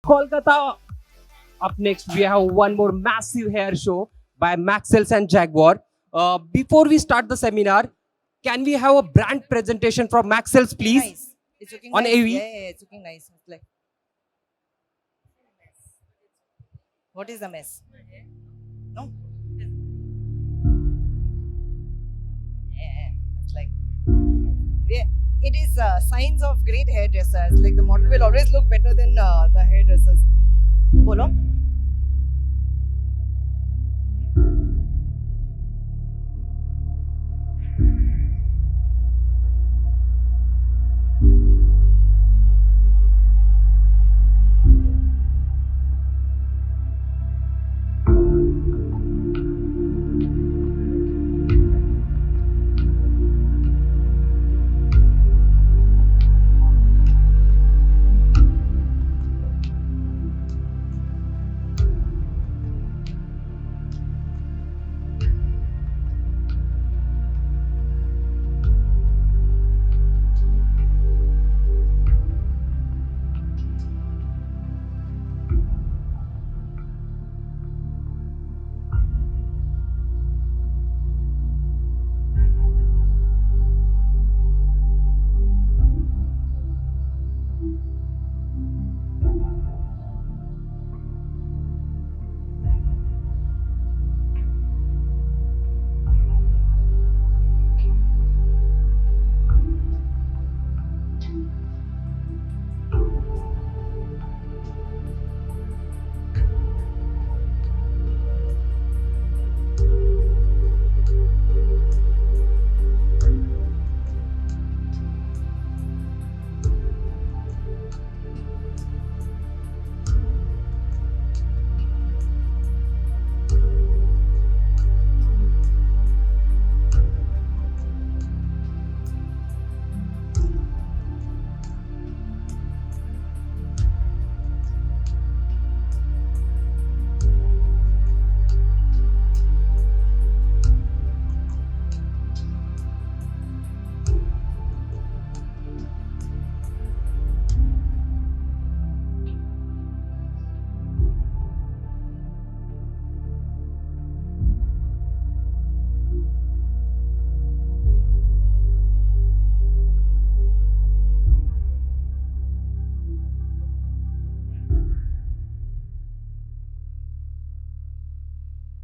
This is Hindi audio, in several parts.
Kolkata. Up next, we have one more massive hair show by Maxels and Jaguar. Before we start the seminar, can we have a brand presentation from Maxels, please? Nice. It's looking On nice. AV. Yeah, it's looking nice. It's like, what is the mess? No? Yeah, it's like, yeah, it is signs of great hairdressers. Like the model will always look better than the hairdressers. Bolo?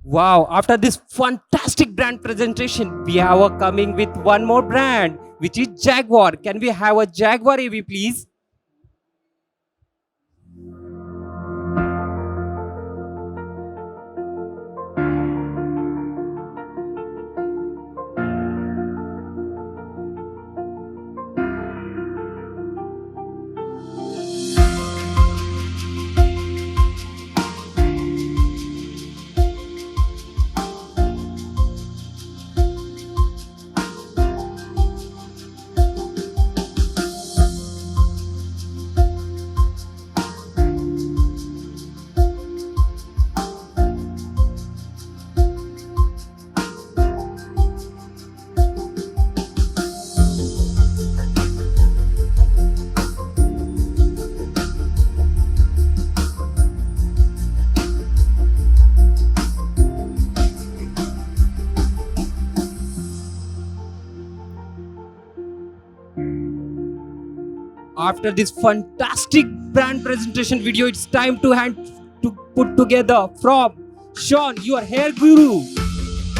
Wow, after this fantastic brand presentation, we have a coming with one more brand, which is Jaguar. Can we have a Jaguar AV, please? After this fantastic brand presentation video, it's time to put together from Sean, your hair guru.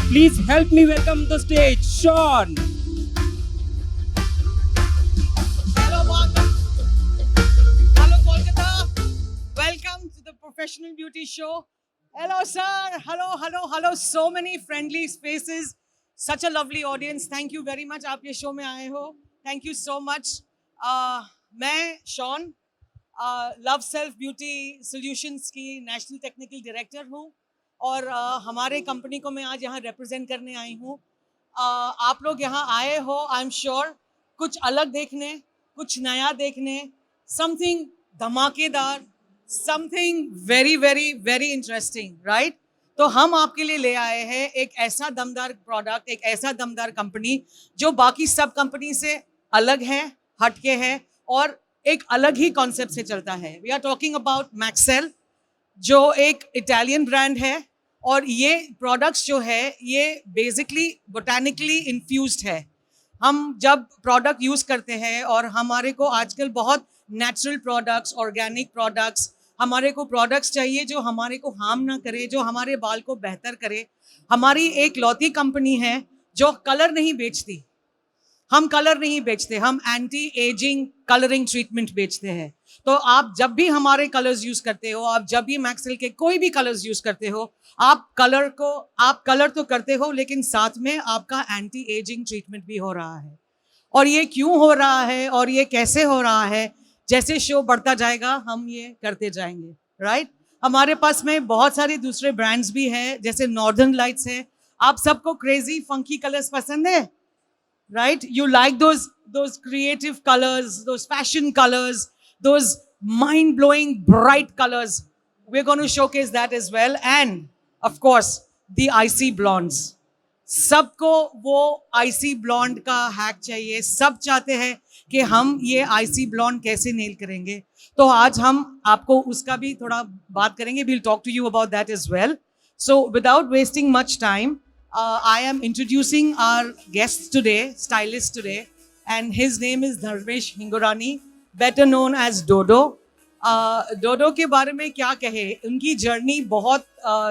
Please help me welcome the stage, Sean. Hello, Bangla. Hello, Kolkata. Welcome to the Professional Beauty Show. Hello, sir. Hello, hello, hello. So many friendly spaces. Such a lovely audience. Thank you very much. आप ये show में आए हो. Thank you so much. मैं Shaun love self beauty solutions की नेशनल टेक्निकल डायरेक्टर हूँ और हमारे कंपनी को मैं आज यहाँ रिप्रेजेंट करने आई हूँ. आप लोग यहाँ आए हो, आई एम श्योर, कुछ अलग देखने, कुछ नया देखने, समथिंग धमाकेदार, something very very very interesting, right? तो हम आपके लिए ले आए हैं एक ऐसा दमदार प्रोडक्ट, एक ऐसा दमदार कंपनी जो बाकी सब कंपनी से अलग है, हटके है और एक अलग ही कॉन्सेप्ट से चलता है. वी आर टॉकिंग अबाउट मैक्सेल, जो एक इटालियन ब्रांड है, और ये प्रोडक्ट्स जो है ये बेसिकली बोटानिकली इन्फ्यूज्ड है. हम जब प्रोडक्ट यूज़ करते हैं, और हमारे को आजकल बहुत नेचुरल प्रोडक्ट्स, ऑर्गेनिक प्रोडक्ट्स, हमारे को प्रोडक्ट्स चाहिए जो हमारे को हार्म ना करे, जो हमारे बाल को बेहतर करे. हमारी एक लौती कंपनी है जो कलर नहीं बेचती. हम कलर नहीं बेचते, हम एंटी एजिंग कलरिंग ट्रीटमेंट बेचते हैं. तो आप जब भी हमारे कलर्स यूज करते हो, आप जब भी मैक्सेल के कोई भी कलर्स यूज करते हो, आप कलर तो करते हो, लेकिन साथ में आपका एंटी एजिंग ट्रीटमेंट भी हो रहा है. और ये क्यों हो रहा है और ये कैसे हो रहा है, जैसे शो बढ़ता जाएगा हम ये करते जाएंगे. राइट. हमारे पास में बहुत सारे दूसरे ब्रांड्स भी हैं, जैसे नॉर्दर्न लाइट्स है. आप सबको क्रेजी फंकी कलर्स पसंद है, right? You like those creative colors, those fashion colors, those mind-blowing bright colors. We're going to showcase that as well. And of course, the icy blondes. सबको वो icy blonde का hack चाहिए. सब चाहते हैं कि हम ये icy blonde कैसे nail करेंगे. तो आज हम आपको उसका भी थोड़ा बात करेंगे. We'll talk to you about that as well. So without wasting much time, I am introducing our guest today, stylist today, and his name is Dharmesh Hingorani, better known as Dodo. Dodo के बारे में क्या कहे, उनकी जर्नी बहुत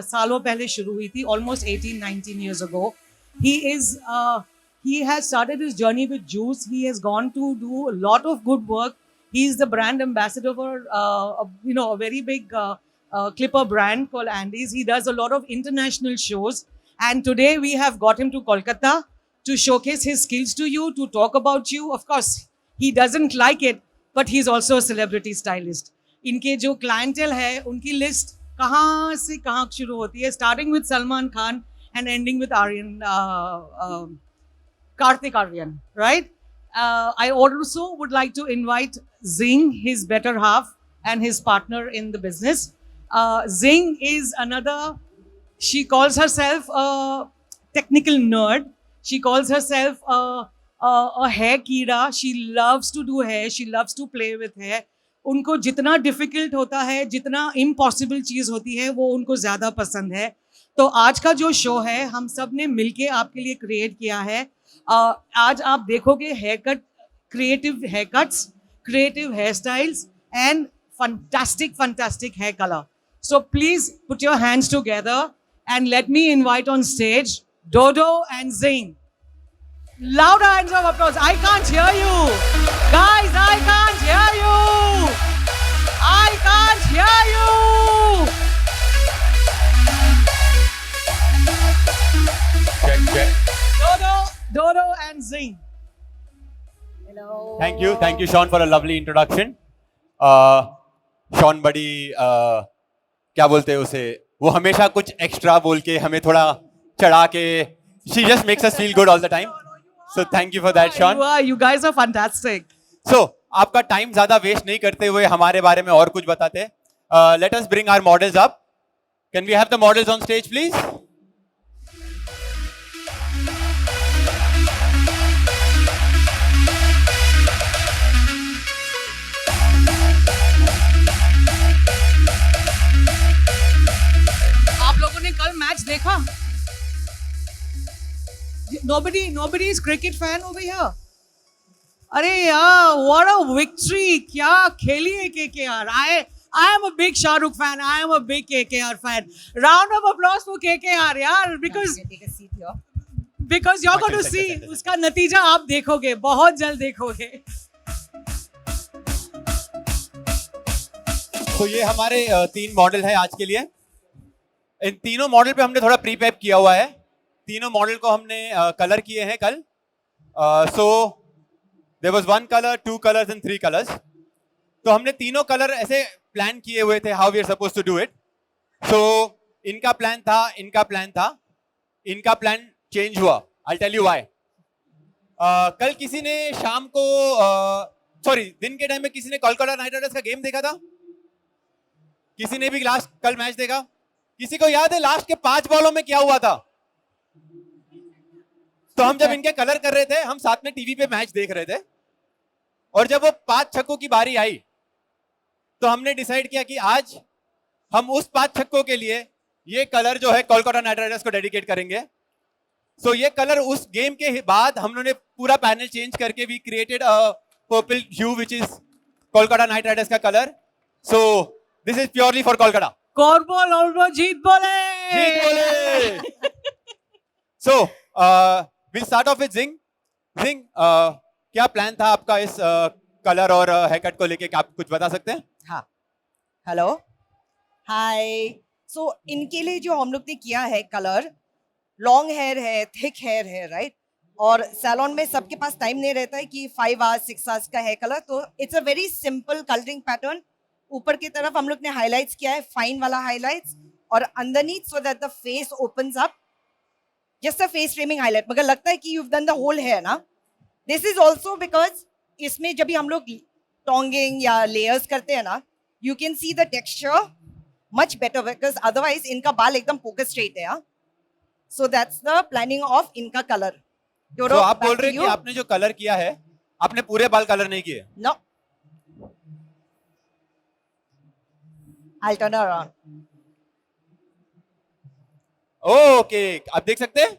सालों पहले शुरू हुई थी, almost 18-19 years ago. He has started his journey with juice. He has gone to do a lot of good work. He is the brand ambassador for a very big clipper brand called Andes. He does a lot of international shows. And today we have got him to Kolkata to showcase his skills to you, to talk about you. Of course, he doesn't like it, but he's also a celebrity stylist. इनके जो clientele है, उनकी list कहाँ से कहाँ शुरू होती है, starting with Salman Khan and ending with Karthik Aryan, right? I also would like to invite Zing, his better half and his partner in the business. Zing is another. She calls herself a technical nerd. She calls herself a hair कीड़ा. She loves to do hair. She loves to play with hair. उनको जितना difficult होता है, जितना impossible चीज़ होती है, वो उनको ज़्यादा पसंद है. तो आज का जो शो है, हम सब ने मिलके आपके लिए create किया है. आज आप देखोगे haircut, creative haircuts, creative hairstyles, and fantastic hair color. So please put your hands together. And let me invite on stage Dodo and Zing. Louder hands of applause. I can't hear you. Guys, I can't hear you. I can't hear you. Check. Dodo and Zing. Hello. Thank you, Sean, for a lovely introduction. Sean बड़ी क्या बोलते हैं उसे, वो हमेशा कुछ एक्स्ट्रा बोल के हमें थोड़ा चढ़ा के, she just makes us feel good all the time. So thank you for that, Sean. You guys are fantastic. So आपका टाइम ज्यादा वेस्ट नहीं करते हुए हमारे बारे में और कुछ बताते हैं. Let us bring our models up. Can we have the models on stage, please? कल मैच देखा? Nobody is cricket fan over here. अरे यार, what a victory! क्या खेली है KKR. I am a big Shah Rukh fan. I am a big KKR fan. Round of applause for KKR, यार, because Take a seat here. because you're going to see उसका नतीजा आप देखोगे, बहुत जल्द देखोगे. तो ये हमारे 3 मॉडल है आज के लिए. इन तीनों मॉडल पे हमने थोड़ा प्री पैप किया हुआ है. तीनों मॉडल को हमने कलर किए हैं कल. So there was 1 colour, 2 colours and 3 colours. तो हमने तीनों कलर ऐसे प्लान किए हुए थे, how we are suppose to do it. So इनका प्लान था, इनका प्लान था, इनका प्लान चेंज हुआ. I tell you why. कल किसी ने शाम को दिन के टाइम में किसी ने कोलकाता नाइट राइडर्स का गेम देखा था? किसी ने भी लास्ट कल मैच देखा? किसी को याद है लास्ट के 5 बॉलों में क्या हुआ था? तो हम जब इनके कलर कर रहे थे, हम साथ में टीवी पे मैच देख रहे थे. और जब वो 5 छक्कों की बारी आई तो हमने डिसाइड किया कि आज हम उस 5 छक्कों के लिए ये कलर जो है कोलकाता नाइट राइडर्स को डेडिकेट करेंगे. सो ये कलर उस गेम के बाद हमने पूरा पैनल चेंज करके we created a purple hue which is Kolkata Knight Riders का colour. So this is purely for Kolkata. कॉर्बॉल और जीत बोले. जीत बोले. So will start off with जिंग. जिंग, क्या प्लान था आपका इस कलर और हेयर कट को लेके, क्या आप कुछ बता सकते हैं? हाँ, हेलो, हाय. सो इनके लिए जो हम लोग ने किया है कलर, लॉन्ग हेयर है, थिक हेयर है, राइट. और सैलून में सबके पास टाइम नहीं रहता है कि 5 आवर्स 6 आवर्स का हेयर कलर, तो it's a very simple colouring pattern. ऊपर की तरफ हम लोग ने हाईलाइट्स किया है, फाइन वाला हाईलाइट्स, और underneath so that the face opens up, just a face framing highlight. मगर लगता है कि you have done the whole hair ना. दिस इज ऑल्सो बिकॉज इसमें जब भी हम लोग टोंगिंग या लेयर्स करते हैं ना, you can see the texture much better, because otherwise इनका बाल एकदम पोकर स्ट्रेट है. So that's the planning of इनका कलर. तो आप बोल रहे हैं कि आपने जो कलर किया है, आपने पूरे बाल कलर नहीं किए? No, I'll turn around. Okay, आप देख सकते हैं.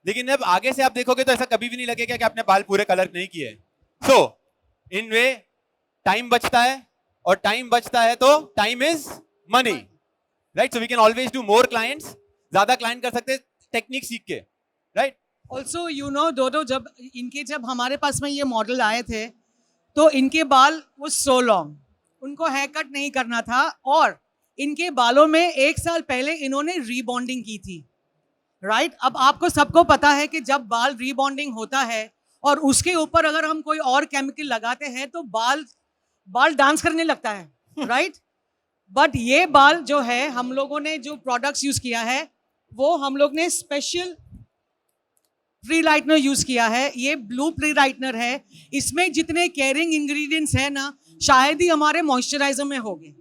लेकिन जब आगे से आप देखोगे तो ऐसा कभी भी नहीं लगेगा कि आपने बाल पूरे कलर नहीं किए. सो इन वे टाइम बचता है, और टाइम बचता है तो time is money, right. So we can always do more clients. ज्यादा क्लाइंट कर सकते हैं टेक्निक सीख के, राइट. ऑल्सो यू नो डोडो, जब हमारे पास में ये मॉडल आए थे तो इनके बाल वो सो लॉन्ग, उनको हेयर कट नहीं करना था, और इनके बालों में 1 साल पहले इन्होंने रीबॉन्डिंग की थी, राइट. अब आपको सबको पता है कि जब बाल रीबॉन्डिंग होता है और उसके ऊपर अगर हम कोई और केमिकल लगाते हैं तो बाल डांस करने लगता है, राइट. बट ये बाल जो है, हम लोगों ने जो प्रोडक्ट्स यूज किया है वो हम लोग ने स्पेशल प्री लाइटनर यूज किया है. ये ब्लू प्री लाइटनर है. इसमें जितने केयरिंग इंग्रेडिएंट्स है ना, शायद ही हमारे मॉइस्चराइजर में होंगे,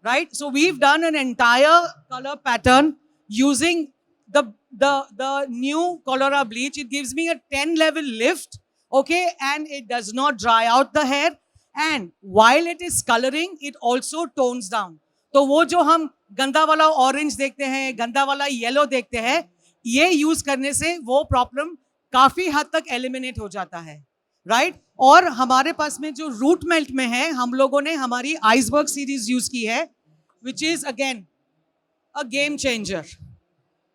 right. So we have done an entire colour pattern using the new Colora bleach. It gives me a 10 level lift, okay, and it does not dry out the hair, and while it is coloring it also tones down. तो वो जो हम गंदा वाला ऑरेंज देखते हैं, गंदा वाला येलो देखते हैं, ये यूज करने से वो प्रॉब्लम काफी हद तक एलिमिनेट हो जाता है, राइट. और हमारे पास में जो रूट मेल्ट में है, हम लोगों ने हमारी आइसबर्ग सीरीज यूज की है, which is again a game changer.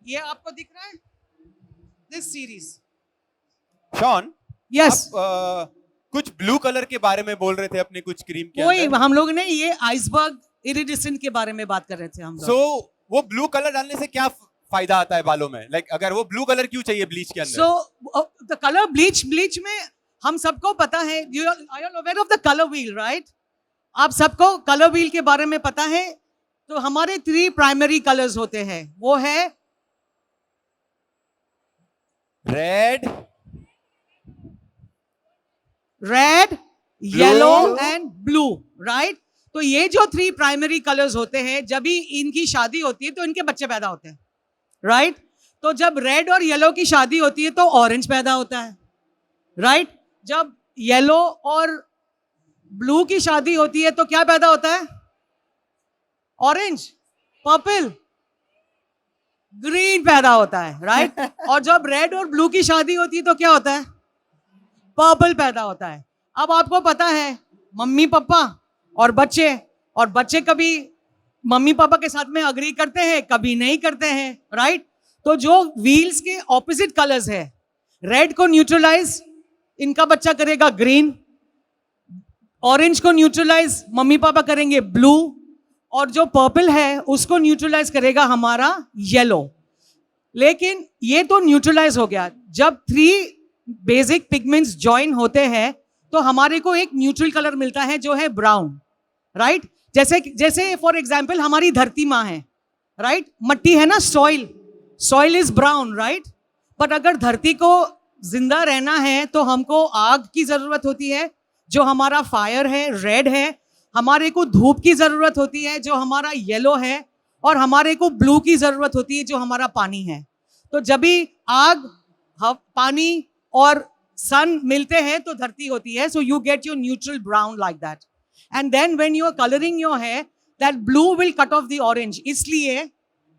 ये आपको दिख रहा है, दिस सीरीज. शॉन, यस, आप कुछ ब्लू कलर के बारे में बोल रहे थे अपने कुछ क्रीम के वही अंदर. हम लोग ने ये आइसबर्ग इरिडिसेंट के बारे में बात कर रहे थे हम लोग. सो वो ब्लू कलर डालने से क्या फायदा आता है बालों में? लाइक अगर वो ब्लू कलर क्यों चाहिए ब्लीच के अंदर? सो द कलर ब्लीच में हम सबको पता है, you are aware of the colour wheel, right. आप सबको कलर व्हील के बारे में पता है. तो हमारे 3 प्राइमरी कलर्स होते हैं, वो है red, yellow and blue, right. तो ये जो 3 प्राइमरी कलर्स होते हैं, जब भी इनकी शादी होती है तो इनके बच्चे पैदा होते हैं, राइट. तो जब रेड और येलो की शादी होती है तो ऑरेंज पैदा होता है, राइट. जब येलो और ब्लू की शादी होती है तो क्या पैदा होता है? ऑरेंज, पर्पल, ग्रीन पैदा होता है, राइट. और जब रेड और ब्लू की शादी होती है तो क्या होता है? पर्पल पैदा होता है. अब आपको पता है, मम्मी पापा और बच्चे कभी मम्मी पापा के साथ में अग्री करते हैं, कभी नहीं करते हैं, राइट. तो जो व्हील्स के ऑपोजिट कलर्स है, रेड को न्यूट्रलाइज इनका बच्चा करेगा ग्रीन, ऑरेंज को न्यूट्रलाइज मम्मी पापा करेंगे ब्लू, और जो पर्पल है उसको न्यूट्रलाइज करेगा हमारा येलो. लेकिन ये तो न्यूट्रलाइज हो गया. जब 3 बेसिक पिगमेंट्स ज्वाइन होते हैं तो हमारे को एक न्यूट्रल कलर मिलता है जो है ब्राउन, राइट. जैसे फॉर एग्जांपल हमारी धरती माँ है, राइट. मट्टी है ना, soil is brown, right. But अगर धरती को जिंदा रहना है तो हमको आग की जरूरत होती है, जो हमारा फायर है, रेड है. हमारे को धूप की जरूरत होती है, जो हमारा येलो है. और हमारे को ब्लू की जरूरत होती है, जो हमारा पानी है. तो जब भी आग, पानी और sun मिलते हैं तो धरती होती है, so you get your neutral brown like that. And then when you are coloring your hair, that blue will cut off the orange. इसलिए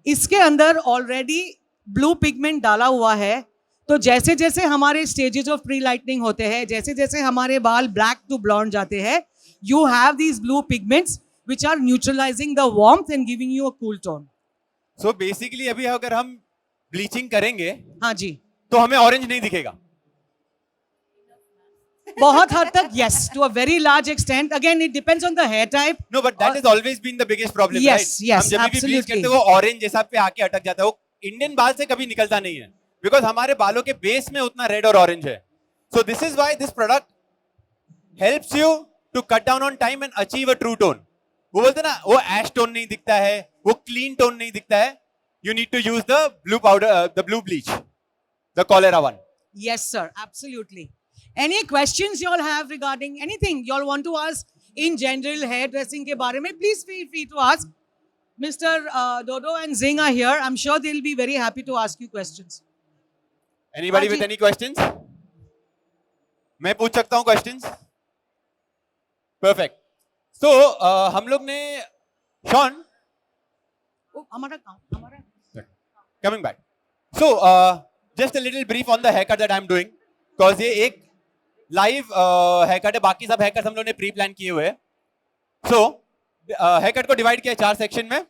इसके अंदर already blue pigment डाला हुआ है, तो जैसे जैसे हमारे stages of pre-lightening होते हैं, जैसे जैसे हमारे बाल black to blonde जाते हैं, you have these blue pigments which are neutralizing the warmth and giving you a cool tone. So basically अभी अगर हम ब्लीचिंग करेंगे हाँ जी, तो हमें ऑरेंज नहीं दिखेगा. बहुत हद तक yes, to a very large extent. Again, it depends on the hair type. No, but that has always been the biggest problem, Yes, right? yes, हम जब भी ब्लीच absolutely. करते हैं वो ऑरेंज जैसा पे आके अटक जाता है. वो इंडियन बाल से कभी निकलता नहीं है, बिकॉज हमारे बालों के बेस में उतना रेड और ऑरेंज है. So this is why this product helps you to cut down on time and achieve a true tone. वो बोलते हैं ना, वो एश टोन नहीं दिखता है, वो क्लीन टोन नहीं दिखता है. You need to use the blue powder, the blue bleach, the Colora one. Yes, sir. Absolutely. Any questions you all have regarding anything you all want to ask in general hairdressing के बारे में? Please feel free to ask. Mr. Dodo and Zing are here. I'm sure they'll be very happy to ask you questions. Anybody हाँ विद जी. Any questions? मैं पूछ सकता हूं क्वेश्चंस? परफेक्ट. सो हम लोग ने शॉन Oh, हमारा काम, हमारा. coming back. So just a little brief on the haircut that I'm doing, because ये एक live haircut है. बाकी सब haircuts हम लोग ने प्री प्लान किए हुए हैं. So haircut को डिवाइड किया 4 सेक्शन में,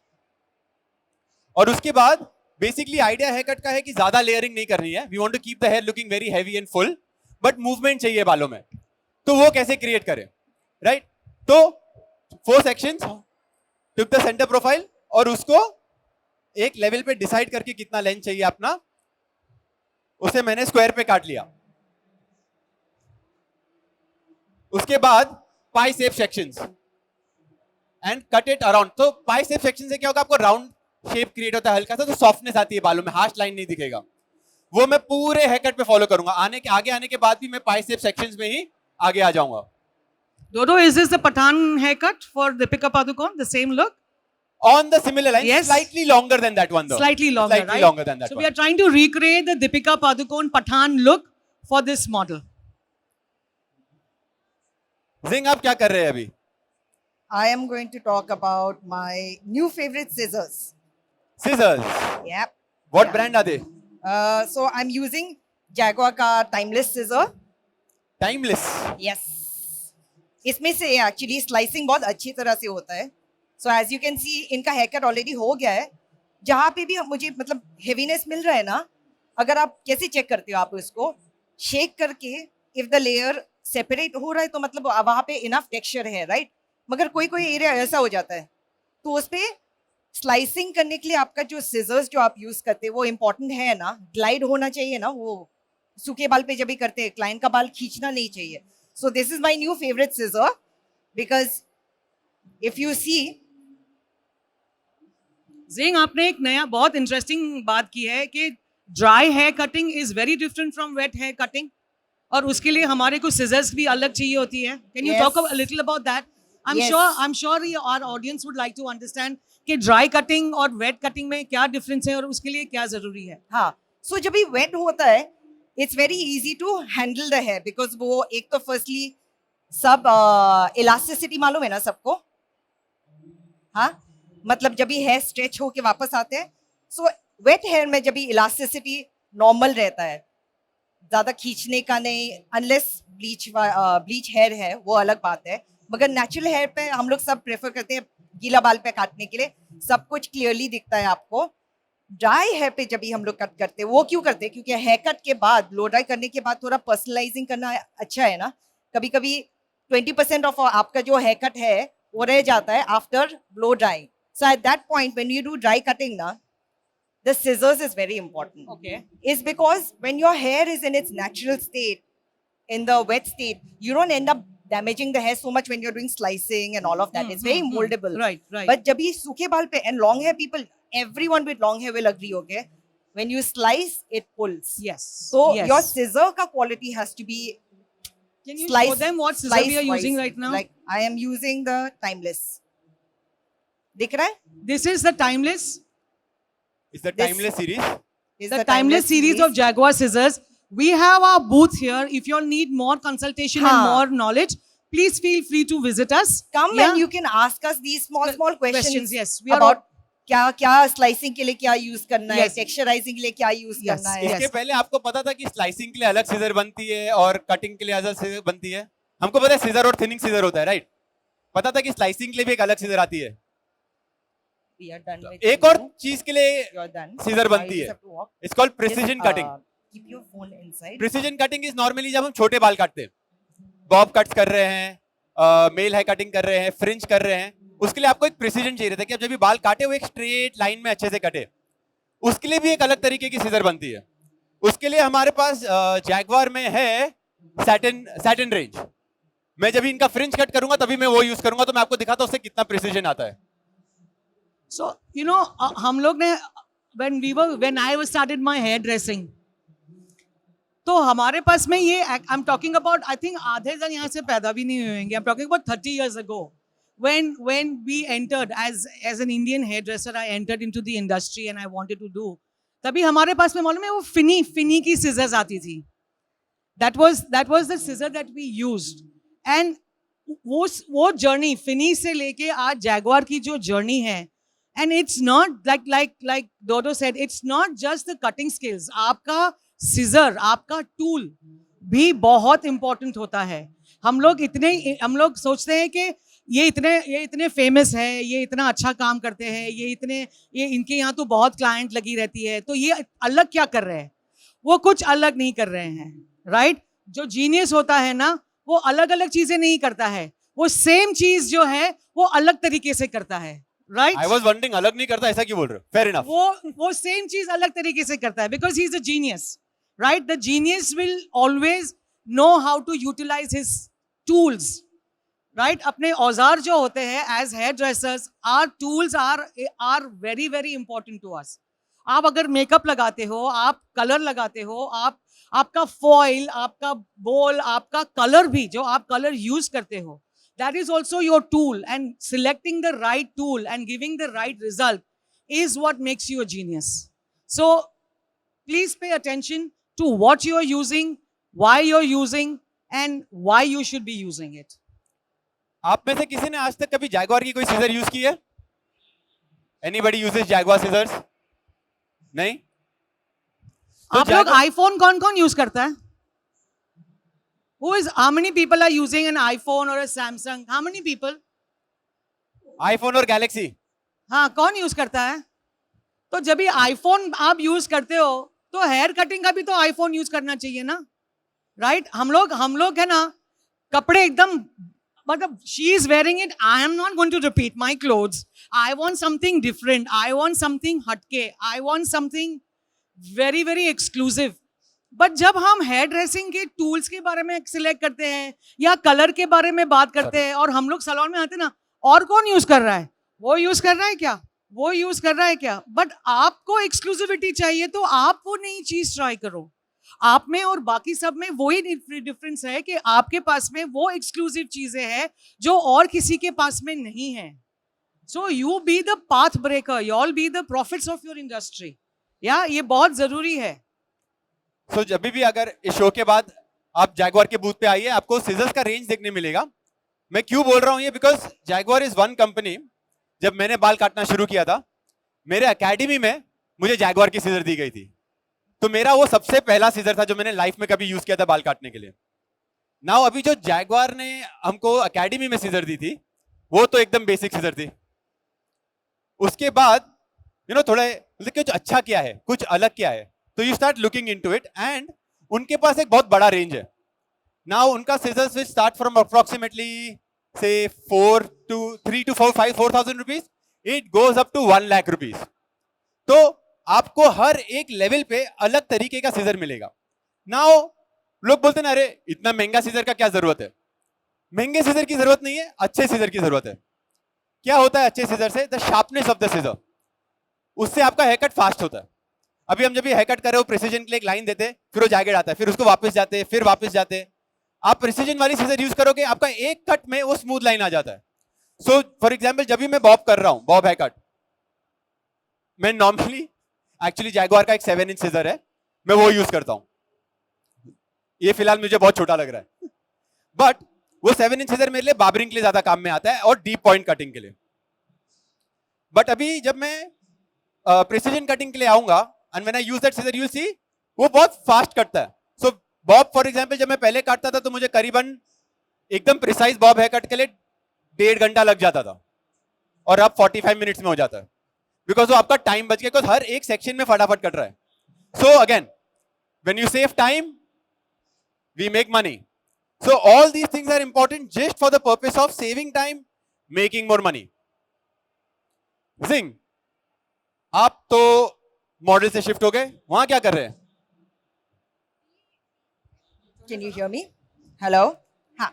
और उसके बाद बेसिकली आइडिया हेयरकट का है कि ज्यादा लेयरिंग नहीं करनी है. We want to keep the hair looking very heavy and full, but movement चाहिए बालों में. तो वो कैसे क्रिएट करें, राइट? तो 4 sections, took the centre profile, और उसको एक लेवल पे डिसाइड करके कितना लेंथ चाहिए अपना, उसे मैंने स्क्वायर पे काट लिया. उसके बाद pie shape sections and cut it around. तो पाई शेप सेक्शन से क्या होगा, आपको राउंड शेप क्रिएट होता है हल्का सा, तो सॉफ्टनेस आती है बालों में, हार्श लाइन नहीं दिखेगा. वो मैं पूरे हेयरकट पे फॉलो करूंगा. आगे आने के बाद भी मैं पाई शेप सेक्शंस में ही आगे आ जाऊंगा. Dodo, is this the Pathan haircut for Deepika Padukone? The same look? On the similar line, Yes. slightly longer than that one though. Slightly longer, Slightly right? longer than that So one. we are trying to recreate the Deepika Padukone Pathan look for this model. Zing, आप क्या कर रहे हैं अभी? I am going to talk about my new favorite scissors. Scissors. Yep. What Yeah. brand are they? So I'm using Jaguar का timeless scissor. Timeless. Yes. इसमें से एक्चुअली स्लाइसिंग बहुत अच्छी तरह से होता है. So as you can see इनका हेयरकट ऑलरेडी हो गया है. जहाँ पे भी मुझे मतलब हेवीनेस मिल रहा है ना, अगर आप कैसे चेक करते हो, आप इसको शेक करके इफ द लेयर सेपरेट हो रहा है तो मतलब वहाँ पे इनफ टेक्सचर है, राइट? मगर कोई कोई एरिया ऐसा हो जाता है, तो उस पर स्लाइसिंग करने के लिए आपका जो सिजर्स जो आप यूज करते हैं वो इम्पोर्टेंट है ना, ग्लाइड होना चाहिए ना. वो सूखे बाल पे जब भी करते हैं, क्लाइंट का बाल खींचना नहीं चाहिए. So this is my new favorite scissor, because if you see, Zing, आपने एक नया बहुत इंटरेस्टिंग बात की है कि dry hair cutting is very different from wet hair cutting, और उसके लिए हमारे को सिजर्स भी अलग चाहिए होती है. Can you Yes. Talk a little about that? Yes. I'm sure our audience would like to understand कि ड्राई कटिंग और वेट कटिंग में क्या डिफरेंस है और उसके लिए क्या जरूरी है. हाँ, so जब भी wet होता है, it's very easy to handle the hair, because वो एक तो firstly सब elasticity मालूम है ना सबको, हाँ, मतलब जब भी हेयर स्ट्रेच होके वापस आते हैं. सो वेट हेयर में जब भी इलास्टिसिटी नॉर्मल रहता है, ज्यादा खींचने का नहीं, अनलेस ब्लीच हेयर है वो अलग बात है. मगर नेचुरल हेयर पे हम लोग सब प्रेफर करते हैं गीला बाल पे काटने के लिए, सब कुछ क्लियरली दिखता है आपको. ड्राई हेयर पे जब भी हम लोग कट करते हैं, वो क्यों करते हैं? क्योंकि हेयर कट के बाद, ब्लो ड्राई करने के बाद थोड़ा पर्सनलाइजिंग करना अच्छा है ना. कभी कभी 20% ऑफ आपका जो हेयर कट है वो रह जाता है after blow dry. So at that point, when you do dry cutting now, the scissors is very important. Okay. Is because when your hair is in its natural state, in the wet state, you don't end up damaging the hair so much when you're doing slicing and all of that. It's very moldable. Right, right. But जब ये सूखे बाल पे and long hair people, everyone with long hair will agree, okay? When you slice, it pulls. yes. So yes. your scissor ka quality has to be Can you slice. show them what scissor we are slice-wise. using right now? Like I am using the timeless. दिख रहा है? This is the timeless. It's the This- timeless series. Is The timeless series of Jaguar scissors. We have our booth here. If you all need more consultation and हाँ. more knowledge, please feel free to visit us. Come Yeah. and you can ask us these small questions. Yes, we are about क्या क्या स्लाइसिंग के लिए क्या यूज करना है, Yes. टेक्सचराइजिंग के लिए क्या यूज Yes. करना है. इसके पहले आपको पता था कि स्लाइसिंग के लिए अलग सीजर बनती है और कटिंग के लिए अलग सीजर बनती है? हमको पता है सीजर और थिनिंग सीजर होता है, राइट? पता था कि स्लाइसिंग के लिए भी एक अलग सीजर आती है? We are done with एक you. और चीज के लिए You are done. Scissor Now बनती you है. just have to walk. It's called precision Just, cutting. keep your phone inside. Precision cutting is normally जब हम छोटे बाल काटते हैं, बॉब कट्स कर रहे हैं, मेल है कटिंग कर रहे हैं, फ्रिंज कर रहे हैं, उसके लिए आपको एक प्रिसिजन चाहिए रहता है कि अब जब भी बाल काटे वो एक स्ट्रेट लाइन में अच्छे से कटे. उसके लिए भी एक अलग तरीके की सीजर बनती है. उसके लिए हमारे पास जैगवार में है सैटिन रेंज. मैं जब इनका फ्रिंज कट करूंगा तभी मैं वो यूज करूंगा, तो मैं आपको दिखाता हूं उससे कितना प्रिसिजन आता है. So, you know, हम लोग ने when I was started my hairdressing, तो हमारे पास में ये I'm talking about, I think आधे जन यहाँ से पैदा भी नहीं हुए होंगे. I'm talking about 30 years ago. When we entered as an Indian hairdresser, I entered into the industry and I wanted to do. तभी हमारे पास में मालूम है वो फिनी की scissors आती थी. That was the scissor that we used. And वो journey फिनी से लेके आज जैगवार की जो journey है, and it's not like Dodo said, it's not just the cutting skills. आपका scissor, आपका tool भी बहुत important होता है. हम लोग सोचते हैं कि ये इतने फेमस है, ये इतना अच्छा काम करते हैं, ये इनके यहाँ तो बहुत क्लाइंट लगी रहती है, तो ये अलग क्या कर रहे हैं? वो कुछ अलग नहीं कर रहे हैं, राइट? जो जीनियस होता है ना, वो अलग अलग चीजें नहीं करता है, वो सेम चीज जो है वो अलग तरीके से करता है, राइट? आई वाज वंडरिंग अलग नहीं करता, ऐसा क्यों बोल रहे हो? Fair enough. वो सेम चीज अलग तरीके से करता है, because he is a genius, right? The genius will always know how to utilise his tools, right? अपने औजार जो होते हैं as hairdressers, our tools are very very important to us. आप अगर मेकअप लगाते हो, आप कलर लगाते हो, आपका फॉइल, आपका बोल, आपका कलर भी जो आप कलर यूज करते हो, that is also your tool, and selecting the right tool and giving the right result is what makes you a genius. So please pay attention to what you are using, why you're using, and why you should be using it. आप में से किसी ने आज तक कभी जैगवार की कोई सीजर यूज की है? Anybody uses Jaguar scissors? नहीं? तो आप लोग आईफोन कौन यूज करता है? How many people are using an iPhone or a Samsung? How many people? IPhone और गैलेक्सी. हाँ, कौन यूज करता है? तो जब भी आईफोन आप यूज करते हो तो हेयर कटिंग का भी तो आईफोन यूज करना चाहिए ना, राइट? हम लोग है ना, कपड़े एकदम, मतलब she is wearing it, I am not going to repeat my clothes, I want something different, I want something हटके, I want something very very exclusive. But जब हम हेयर ड्रेसिंग के टूल्स के बारे में सिलेक्ट करते हैं या कलर के बारे में बात करते हैं और हम लोग सैलून में आते हैं ना, और कौन यूज कर रहा है? वो यूज कर रहा है क्या? वो यूज कर रहा है क्या? बट आपको एक्सक्लूसिविटी चाहिए तो आप वो नई चीज ट्राई करो. आप में और बाकी सब में वही डिफरेंस है कि आपके पास में वो एक्सक्लूसिव चीजें हैं जो और किसी के पास में नहीं है. So you be the path breaker, you all be the profits of your industry. या ये बहुत जरूरी है. सो जब भी अगर इस शो के बाद आप जैगवार के बूथ पे आइए, आपको सीजर्स का रेंज देखने मिलेगा. मैं क्यों बोल रहा हूं ये? Because Jaguar is one company. जब मैंने बाल काटना शुरू किया था, मेरे एकेडमी में मुझे जैगवार की सीजर दी गई थी. तो मेरा वो सबसे पहला सीजर था जो मैंने लाइफ में कभी यूज किया था बाल काटने के लिए. नाउ अभी जो जैगवार ने हमको एकेडमी में सीजर दी थी, वो तो एकदम बेसिक सीजर थी. उसके बाद थोड़ा कुछ अच्छा क्या है, कुछ अलग क्या है, तो you start looking into it. And उनके पास एक बहुत बड़ा रेंज है. नाउ उनका scissors will start from approximately से 3,000 to 4,000 rupees. It goes up to 1 lakh rupees. तो आपको हर एक लेवल पे अलग तरीके का सीजर मिलेगा. नाउ लोग बोलते हैं अरे इतना महंगा सीजर का क्या जरूरत है? महंगे सीजर की जरूरत नहीं है, अच्छे सीजर की जरूरत है. क्या होता है अच्छे सीजर से? The sharpness of the seizure. उससे आपका हेयर कट फास्ट होता है. अभी हम जब भी हेयर कट कर रहे हो, प्रिसीजन के लिए एक लाइन देते, फिर वो जागेट आता है, फिर उसको वापस जाते, फिर वापस जाते. आप प्रिसीजन वाली सीजर यूज करोगे, आपका एक कट में वो स्मूथ लाइन आ जाता है. सो फॉर एग्जाम्पल जब भी मैं बॉब कर रहा हूं, बॉब हेयर कट, मैं नॉर्मली एक्चुअली जैगवार का एक 7 इंच सीजर है, मैं वो यूज करता हूं. ये फिलहाल मुझे बहुत छोटा लग रहा है, बट वो 7 इंच सीजर मेरे लिए बार्बरिंग के लिए ज्यादा काम में आता है और डीप पॉइंट कटिंग के लिए. बट अभी जब मैं प्रिसीजन कटिंग के लिए आऊंगा, and when I use that scissor, you see वो बहुत फास्ट कटता है. सो बॉब फॉर एग्जांपल जब मैं पहले काटता था तो मुझे करीबन एकदम प्रिसाइज बॉब हेयर कट के लिए 1.5 घंटा लग जाता था, और अब 45 मिनट्स में हो जाता है, बिकॉज वो आपका टाइम बच गया, बिकॉज हर एक सेक्शन में फटाफट कट रहा है. So again, when you save time, we make money. So all these things are important just for the purpose of saving time, making more money. Zing, आप तो मॉडल से शिफ्ट हो गए, वहां क्या कर रहे हैं? Can you hear me? Hello? हाँ.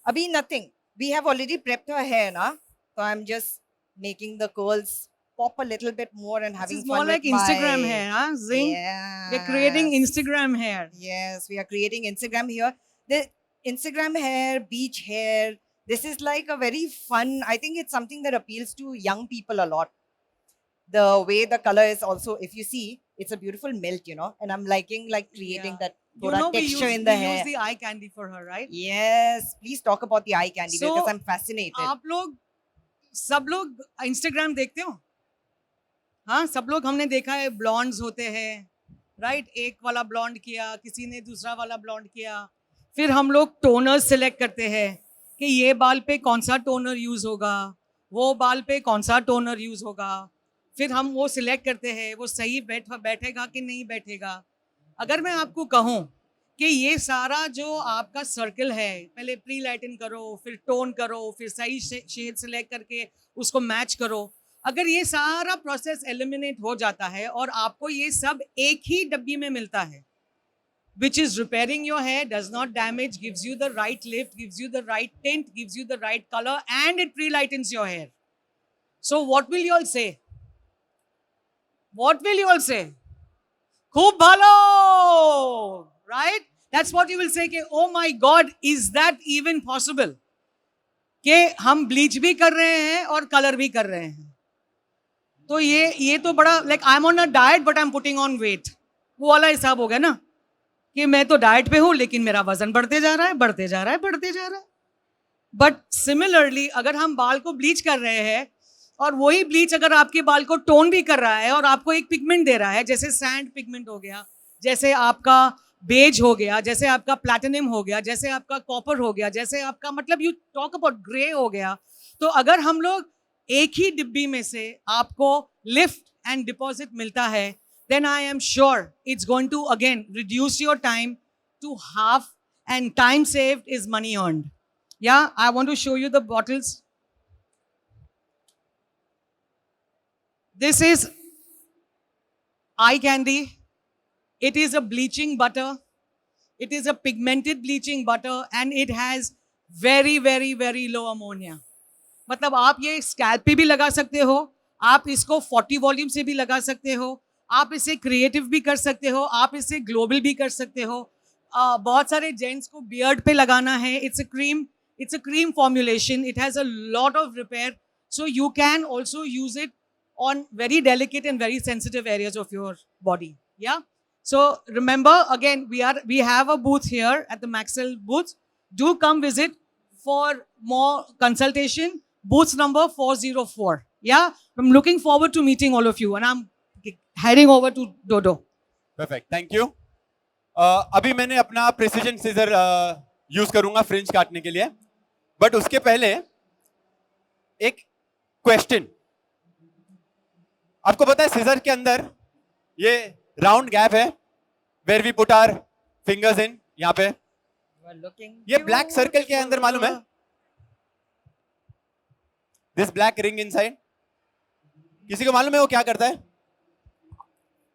Abhi nothing. We have already prepped her hair, na? So I'm just making the curls pop a little bit more and having This is fun more like with Instagram my... hair, huh? Zing. Yeah. We're creating Instagram hair. Yes, we are creating Instagram here. The Instagram hair, beach hair. This is like a very fun. I think it's something that appeals to young people a lot. The way the color is also, if you see, it's a beautiful melt, you know. And I'm liking like creating Yeah. that You thoda know, texture in the we hair. use the eye candy for her, right? Yes, please talk about the eye candy So, because I'm fascinated. आप लोग सब लोग Instagram देखते हो? हाँ, सब लोग हमने देखा है, ब्लॉन्ड्स होते हैं, राइट? एक वाला ब्लॉन्ड किया, किसी ने दूसरा वाला ब्लॉन्ड किया, फिर हम लोग टोनर सिलेक्ट करते हैं कि ये बाल पे कौन सा टोनर यूज होगा, वो बाल पे कौन सा टोनर यूज होगा, फिर हम वो सिलेक्ट करते हैं, वो सही बैठेगा कि नहीं बैठेगा. अगर मैं आपको कहूँ कि ये सारा जो आपका सर्कल है, पहले प्री लाइटन करो, फिर टोन करो, फिर सही शेड सिलेक्ट करके उसको मैच करो, अगर ये सारा प्रोसेस एलिमिनेट हो जाता है और आपको ये सब एक ही डब्बी में मिलता है, which is repairing your hair, does not damage, gives you the right lift, gives you the right tint, gives you the right color, and it pre-lightens your hair. So what will you all say? What will you all say? Khub bhalo, right? That's what you will say कि oh my God, is that even possible? कि हम ब्लीच भी कर रहे हैं और कलर भी कर रहे हैं. तो ये तो बड़ा like I am on a diet but I am putting on weight, वो वाला हिसाब हो गया ना, कि मैं तो डाइट पे हूँ लेकिन मेरा वजन बढ़ते जा रहा है, बढ़ते जा रहा है, बढ़ते जा रहा है. बट सिमिलरली अगर हम बाल को ब्लीच कर रहे हैं और वही ब्लीच अगर आपके बाल को टोन भी कर रहा है और आपको एक पिगमेंट दे रहा है, जैसे सैंड पिगमेंट हो गया, जैसे आपका बेज हो गया, जैसे आपका प्लैटिनम हो गया, जैसे आपका कॉपर हो गया, जैसे आपका मतलब यू टॉक अबाउट ग्रे हो गया, तो अगर हम लोग एक ही डिब्बी में से आपको लिफ्ट एंड डिपॉजिट मिलता है, then I am sure it's going to again reduce your time to half, and time saved is money earned. Yeah, I want to show you the bottles. This is eye candy. It is a bleaching butter. It is a pigmented bleaching butter and it has very, very, very low ammonia. मतलब आप ये स्कैल्प पे भी लगा सकते हो, आप इसको 40 वॉल्यूम से भी लगा सकते हो, आप इसे क्रिएटिव भी कर सकते हो, आप इसे ग्लोबल भी कर सकते हो. बहुत सारे जेंट्स को बियर्ड पे लगाना है. It's a cream formulation. It has a lot of repair, so you can also use it on very delicate and very sensitive areas of your body. Yeah. So remember, again, we have a booth here at the Maxell booth. Do come visit for more consultation. Booth number 404. Yeah. I'm looking forward to meeting all of you, and I'm heading over to Dodo. Perfect. Thank you. अभी मैंने अपना प्रिसीजन सीजर यूज करूंगा फ्रिंज काटने के लिए, बट उसके पहले एक क्वेश्चन. आपको पता है सीजर के अंदर ये राउंड गैप है where we put our fingers in, यहाँ पे ये ब्लैक सर्कल के अंदर मालूम है, दिस ब्लैक रिंग इनसाइड, किसी को मालूम है वो क्या करता है?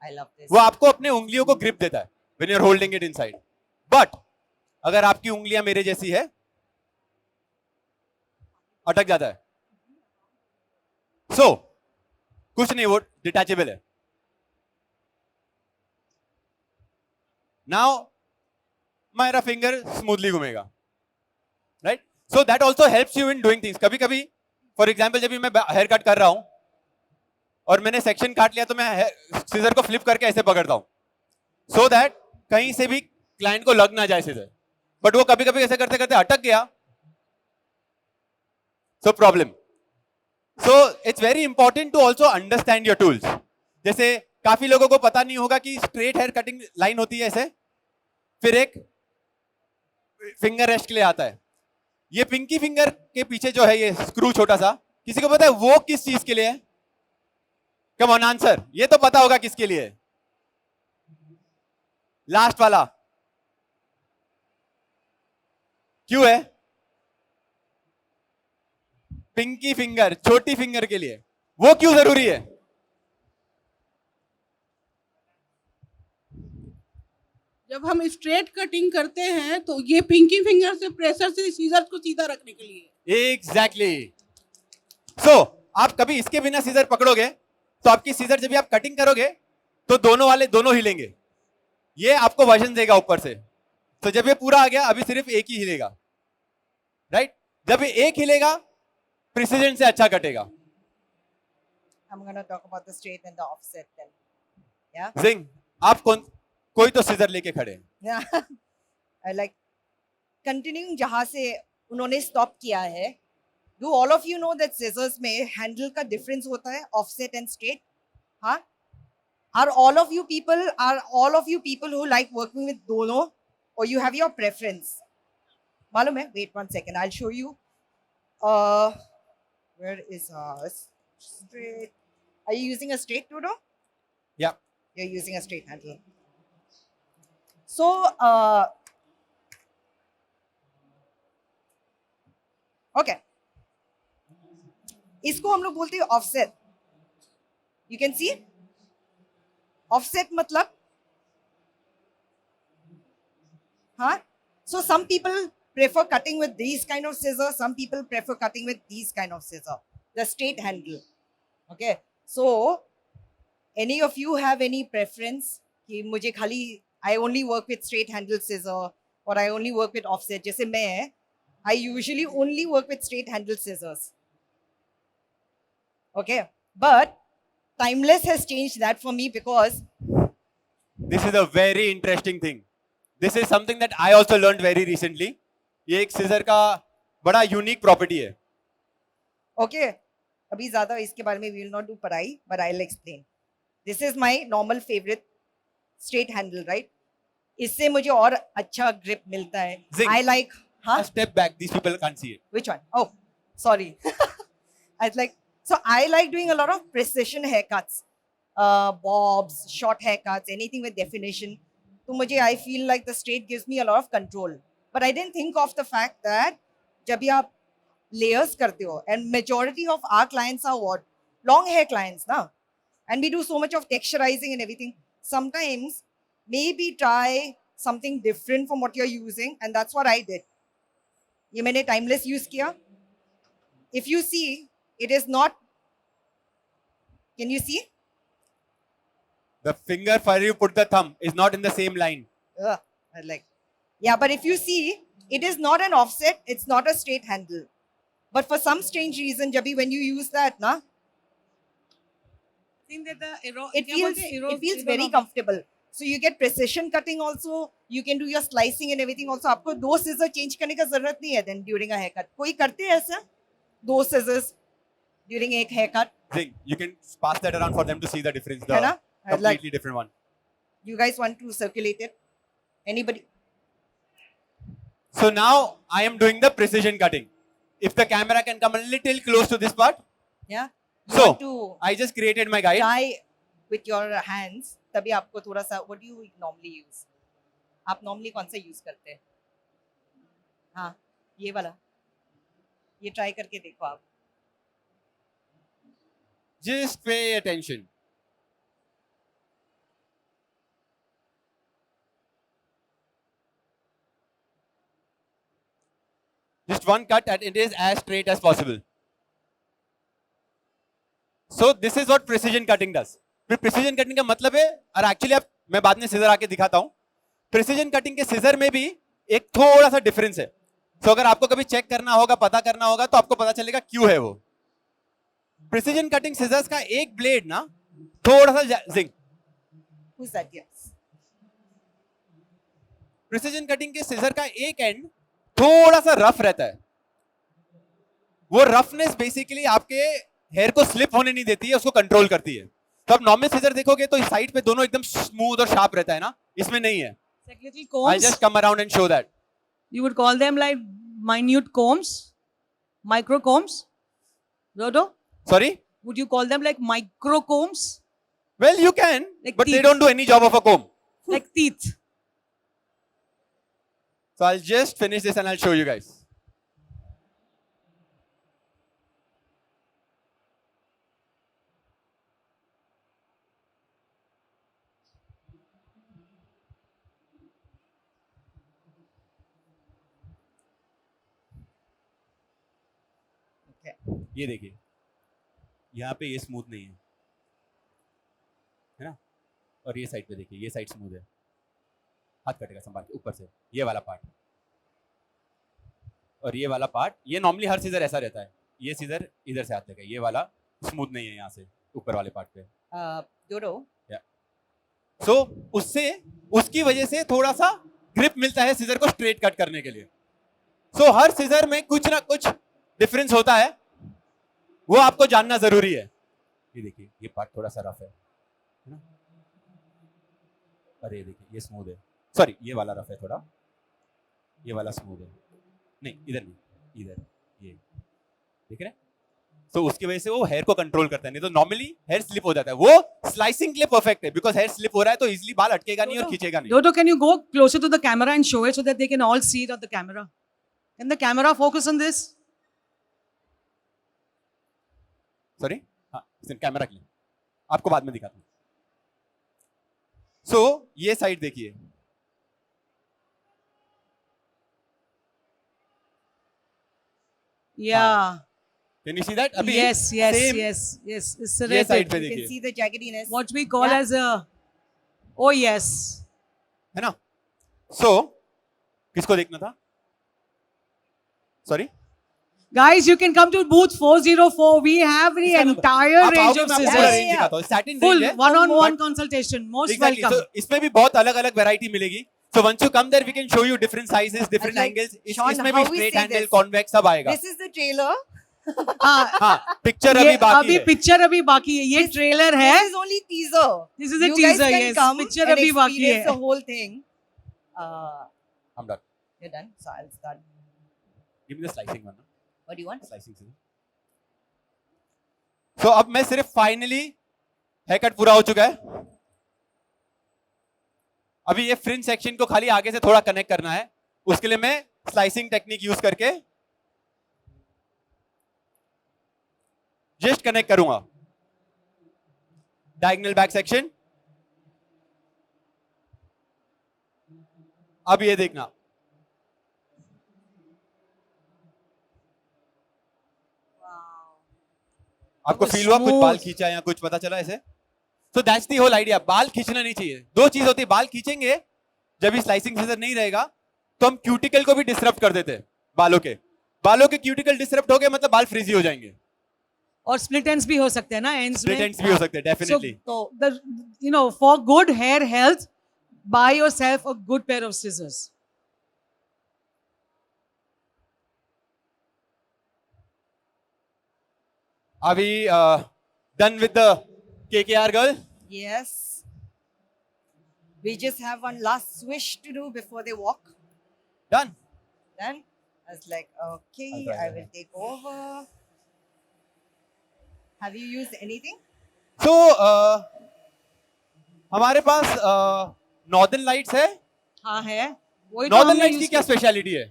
I love this. वो आपको अपने उंगलियों को ग्रिप देता है when you are holding it inside. But अगर आपकी उंगलियां मेरे जैसी है, अटक जाता है. सो कुछ नहीं, वो डिटैचेबल है. नाउ मेरा फिंगर स्मूथली घूमेगा, right? So that also helps you in doing things. कभी कभी फॉर एग्जाम्पल जब भी मैं हेयर कट कर रहा हूं और मैंने सेक्शन काट लिया, तो मैं सीजर को फ्लिप करके ऐसे पकड़ता हूं, सो दैट कहीं से भी क्लाइंट को लग ना जाए सीधे, बट वो कभी कभी ऐसे करते करते अटक गया, so problem. So it's very important to also understand your tools. जैसे काफी लोगों को पता नहीं होगा कि स्ट्रेट हेयर कटिंग लाइन होती है ऐसे, फिर एक फिंगर रेस्ट के लिए आता है. ये पिंकी फिंगर के पीछे जो है ये स्क्रू छोटा सा, किसी को पता है वो किस चीज के लिए है? Come on answer. ये तो पता होगा किसके लिए है. लास्ट वाला क्यों है? पिंकी फिंगर, छोटी फिंगर के लिए. वो क्यों जरूरी है? जब हम स्ट्रेट कटिंग करते हैं तो ये पिंकी फिंगर से प्रेशर से सीजर को सीधा रखने के लिए. एग्जैक्टली. सो आप कभी इसके बिना सीजर पकड़ोगे तो आपकी सीजर जब भी आप कटिंग करोगे तो दोनों वाले दोनों हिलेंगे. ये आपको वजन देगा ऊपर से. तो जब ये पूरा आ गया, अभी सिर्फ एक ही हिलेगा, राइट? जब ये एक हिलेगा प्रिसीजन से अच्छा कटेगा. I'm gonna talk about the straight and the offset then. Yeah. जिंग, आप कोई तो सीजर लेके खड़े हैं. Yeah. I like continuing जहाँ से उन्होंने stop किया है. Do all of you know that scissors में handle का difference होता है offset and straight? हाँ? Are all of you people who like working with दोनों, or you have your preference? मालूम है? Wait 1 second, I'll show you. Where is straight? Are you using a straight, Dodo? Yeah. You're using a straight handle. So, okay. इसको हम लोग बोलते हैं offset. You can see? Offset मतलब, हाँ? So some people prefer cutting with these kind of scissors. Some people prefer cutting with these kind of scissor. The straight handle. Okay. So, any of you have any preference? कि मुझे खाली I only work with straight handle scissor or I only work with offset. जैसे मैं, I usually only work with straight handle scissors. Okay. But Timeless has changed that for me because This is a very interesting thing. This is something that I also learned very recently. ये एक सीजर का बड़ा यूनिक प्रॉपर्टी है. okay, अभी ज़्यादा इसके बारे में we will not do पढ़ाई, but I'll explain. This is my normal favorite straight handle, right? इससे मुझे और अच्छा grip मिलता है. Zing. I like, हाँ? A step back. These people can't see it. Which one? Oh, sorry. I like, so I like doing a lot of precision haircuts, bobs, short haircuts, anything with definition. तो मुझे I feel like the straight gives me a lot of control. But I didn't think of the fact that जब भी आप layers करते हो, and majority of our clients are what? Long hair clients, ना? And we do so much of texturizing and everything. Sometimes maybe try something different from what you're using, and that's what I did. ये मैंने timeless use किया. If you see, it is not. Can you see? The finger where you put the thumb is not in the same line. I like. Yeah, but if you see, it is not an offset. It's not a straight handle. But for some strange reason, Jabi, when you use that, na, think that the it feels very comfortable. So you get precision cutting also. You can do your slicing and everything also. आपको दो scissors change करने का जरूरत नहीं है then during a haircut. कोई करते हैं ऐसा? दो scissors during एक haircut. Zing, you can pass that around for them to see the difference. है ना? The I'd like. completely different one. You guys want to circulate it? Anybody? So now I am doing the precision cutting. If the camera can come a little close to this part. Yeah. You So want to I just created my guide. try with your hands. तभी आपको थोड़ा सा. What do you normally use? आप normally कौन सा use करते हैं? हाँ, ये वाला. ये try करके देखो आप. Just pay attention. Just one cut and it is as straight as possible. So this is what precision cutting does. फिर precision cutting का मतलब है, और actually आप मैं बाद में scissor आके दिखाता हूँ. Precision cutting के scissor में भी एक थोड़ा सा difference है. So अगर आपको कभी check करना होगा, पता करना होगा, तो आपको पता चलेगा क्यों है वो. Precision cutting scissors का एक blade ना थोड़ा सा Zing. Who's that? Yes. Precision cutting के सीजर का एक एंड थोड़ा सा रफ रहता है. वो रफनेस बेसिकली आपके हेयर को स्लिप होने नहीं देती है, उसको कंट्रोल करती है. तो आप नॉर्मल सीजर देखोगे तो इस साइड पे दोनों एकदम स्मूथ और शार्प रहता है ना, इसमें नहीं है. It's like little I'll combs. just come around and show that. You would call them like minute combs, micro combs. Dodo, Sorry? would you call them like micro combs, Well, you can, Like but they teeth. don't do any job of a comb. like teeth? So I'll just finish this and I'll show you guys. ये देखिए, यहाँ पे ये स्मूथ नहीं है ना, और ये साइड पे देखिए, ये साइड स्मूथ है. हाथ कटेगा संभाल के ऊपर से, ये वाला पार्ट और ये वाला पार्ट. ये नॉर्मली हर सीजर ऐसा रहता है, ये सीजर इधर से हाथ लगा, ये वाला स्मूथ नहीं है यहाँ से ऊपर वाले पार्ट पे. Dodo, सो उससे उसकी वजह से थोड़ा सा ग्रिप मिलता है सीजर को स्ट्रेट कट करने के लिए. सो हर सीजर में कुछ ना कुछ डिफरेंस होता है, वो आपको जानना जरूरी है. ये देखिए, ये पार्ट थोड़ा सा रफ है ना, अरे देखिए ये स्मूथ है. सॉरी, ये वाला रफ है थोड़ा, ये वाला स्मूथ है. नहीं, इधर नहीं, इधर ये देख रहे हैं. तो उसकी वजह से वो हेयर को कंट्रोल करता है, नहीं तो नॉर्मली हेयर स्लिप हो जाता है. वो स्लाइसिंग के लिए परफेक्ट है, बिकॉज हेयर स्लिप हो रहा है तो इजीली बाल अटकेगा नहीं और खींचेगा नहीं. Dodo, can you go closer to the camera and show it so that they can all see it on the camera? Can the camera focus on this? Sorry, हाँ, कैमरा के लिए आपको बाद में दिखाता हूँ. सो ये साइड देखिए, Yeah. Can you see that? अभी Yes, yes, same yes, yes. It's ये साइड serrated. पे you can देखिए, see the jaggediness. What we call Yeah. as a. Oh yes. है ना. सो किसको देखना था? Sorry, Guys, you can come to booth 404. We have the entire आप range आओगे, of मैं आपको पूरा scissors. रेंज दिखाता हूँ. सैटिन Full रेंज है. one-on-one consultation. Most Exactly. welcome. So, इसमें भी बहुत अलग अलग वैरायटी मिलेगी. So once you come there, we can show you different sizes, different like, angles. Sean, इसमें how भी we straight say handle, this? convex सब आएगा. This is the trailer. हाँ, हाँ, पिक्चर ये अभी बाकी अभी है. पिक्चर अभी बाकी है. ये ट्रेलर है. This is only teaser. This is a You teaser. guys can Yes. come Picture and अभी बाकी experience the है. whole thing. I'm done. You're done. So I'll start. Give me the slicing one. What do you want? Slicing से. So अब मैं सिर्फ फाइनली हेयर कट पूरा हो चुका है. अभी ये फ्रिंज सेक्शन को खाली आगे से थोड़ा कनेक्ट करना है. उसके लिए मैं स्लाइसिंग टेक्निक यूज करके जस्ट कनेक्ट करूंगा. Diagonal back section. अब ये देखना, आपको फील हुआ कुछ बाल खींचा या कुछ पता चला ऐसे? So that's the whole idea. बाल खींचना नहीं चाहिए. दो चीज होती है, बाल खींचेंगे जब भी स्लाइसिंग सीजर नहीं रहेगा तो हम क्यूटिकल को भी डिसरप्ट कर देते हैं. बालों के क्यूटिकल डिसरप्ट हो गए मतलब बाल फ्रीजी हो जाएंगे. और स्प्लिट एंड्स भी हो सकते हैं ना एंड्स स्प्लिट में. एंड्स भी हो सकते हैं, definitely. So the for good hair health, buy yourself a good pair of scissors. अभी done with the KKR girl. Yes. We just have one last swish to do before they walk. Done. Then I was like, okay, I'll try I that. will take over. Have you used anything? So हमारे पास नॉर्दर्न लाइट्स है. हाँ है. वही तो नॉर्दर्न हमने लाइट्स की use क्या किया. स्पेशलिटी है?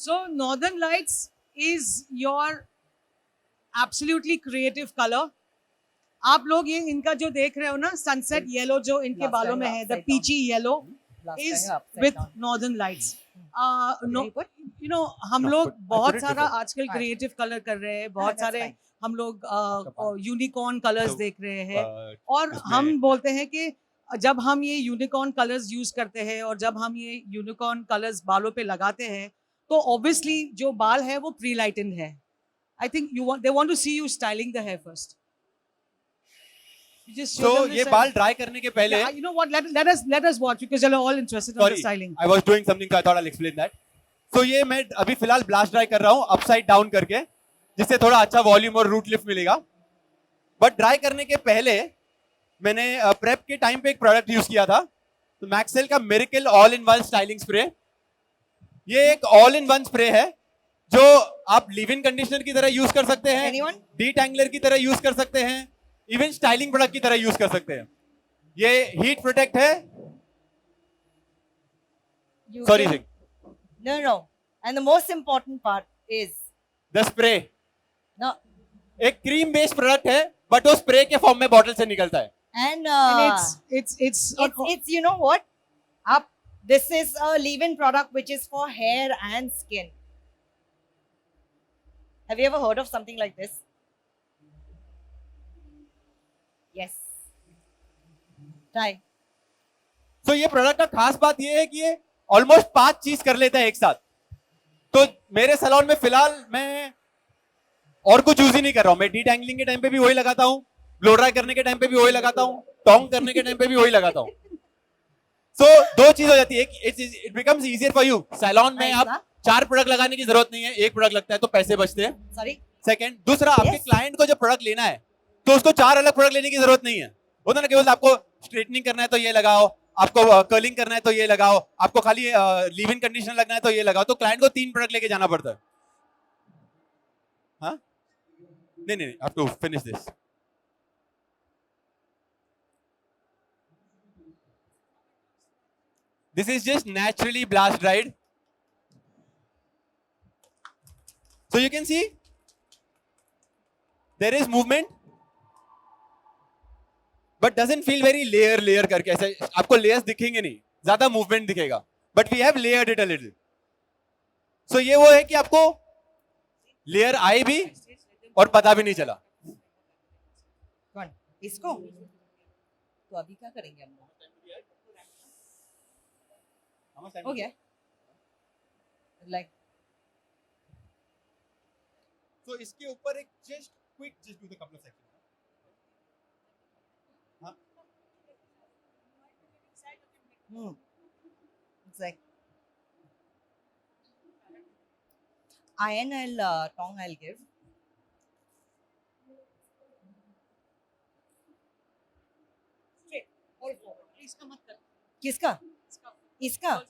So Northern Lights is your absolutely creative color. आप लोग ये इनका जो देख रहे हो ना सनसेट येलो जो इनके Last बालों time में है, the upside peachy yellow Last is time upside with down. Northern Lights. Did No, you put? you know हम No, लोग but I put बहुत it सारा before. आजकल Fine. क्रिएटिव कलर कर रहे हैं. बहुत that's सारे fine. हम लोग यूनिकॉर्न कलर्स So, देख रहे हैं. और इसमें- हम बोलते हैं कि जब हम ये यूनिकॉर्न कलर्स यूज करते हैं और जब हम ये यूनिकॉर्न कलर्स बालों पे लगाते हैं तो ऑब्वियसली जो बाल है वो प्री लाइटेंड है. I think they want to see you styling the hair first. You just So show them ये this बाल ड्राई करने के पहले Yeah, you know what? Let us watch because you're all interested in the sorry styling. I was doing something so I thought I'll explain that. So ये मैं अभी फिलहाल ब्लास्ट ड्राई कर रहा हूँ अपसाइड डाउन करके, जिससे थोड़ा अच्छा वॉल्यूम और रूट लिफ्ट मिलेगा. बट ड्राई करने के पहले मैंने प्रेप के टाइम पे एक प्रोडक्ट यूज किया था, तो मैक्सेल का miracle all in one styling spray. ये एक ऑल इन वन स्प्रे है जो आप लिव इन कंडीशनर की तरह यूज कर सकते हैं, Anyone? डीटैंगलर की तरह यूज कर सकते हैं, इवन स्टाइलिंग प्रोडक्ट की तरह यूज कर सकते हैं. ये हीट प्रोटेक्ट है. You sorry can- Singh. No. And the most important part is the spray no. एक क्रीम बेस्ड प्रोडक्ट है, बट वो स्प्रे के फॉर्म में बॉटल से निकलता है. And it's you know what? This is a leave-in product which is for hair and skin. Have you ever heard of something like this? Yes. Try. तो ये प्रोडक्ट का खास बात ये है कि ये ऑलमोस्ट 5 चीज कर लेता है एक साथ. तो मेरे सैलून में फिलहाल मैं और कुछ यूज ही नहीं कर रहा हूं. मैं डीटैंगलिंग के टाइम पे भी वही लगाता हूं, ब्लो ड्राई करने के टाइम पे भी वही लगाता हूं, टोंग करने के टाइम पे भी वही लगाता हूं. सो दो चीज हो जाती है, it becomes easier for you. Salon में Nice, आप huh? 4 प्रोडक्ट लगाने की जरूरत नहीं है, एक प्रोडक्ट लगता है तो पैसे बचते हैं. Sorry. सेकंड, दूसरा आपके Yes. क्लाइंट को जब प्रोडक्ट लेना है तो उसको 4 अलग प्रोडक्ट लेने की जरूरत नहीं है. होता ना, केवल आपको स्ट्रेटनिंग करना है तो ये लगाओ, आपको कर्लिंग करना है तो ये लगाओ, आपको खाली लीव इन कंडीशनर लगना है तो ये लगाओ. तो क्लाइंट को 3 प्रोडक्ट लेके जाना पड़ता है. हाँ, नहीं, have to finish this. This is just naturally blast dried. So you can see there is movement, but doesn't feel very layer करके. ऐसे आपको layers दिखेंगे नहीं, ज्यादा movement दिखेगा. But we have layered it a little. So ये वो है कि आपको layer आए भी और पता भी नहीं चला. कौन? इसको? तो अभी क्या करेंगे हम लोग? हो गया? Like So इसके ऊपर एक just do the couple of seconds. हाँ? It's like iron tongue I'll give. all forward. Please come up. किसका? इसका?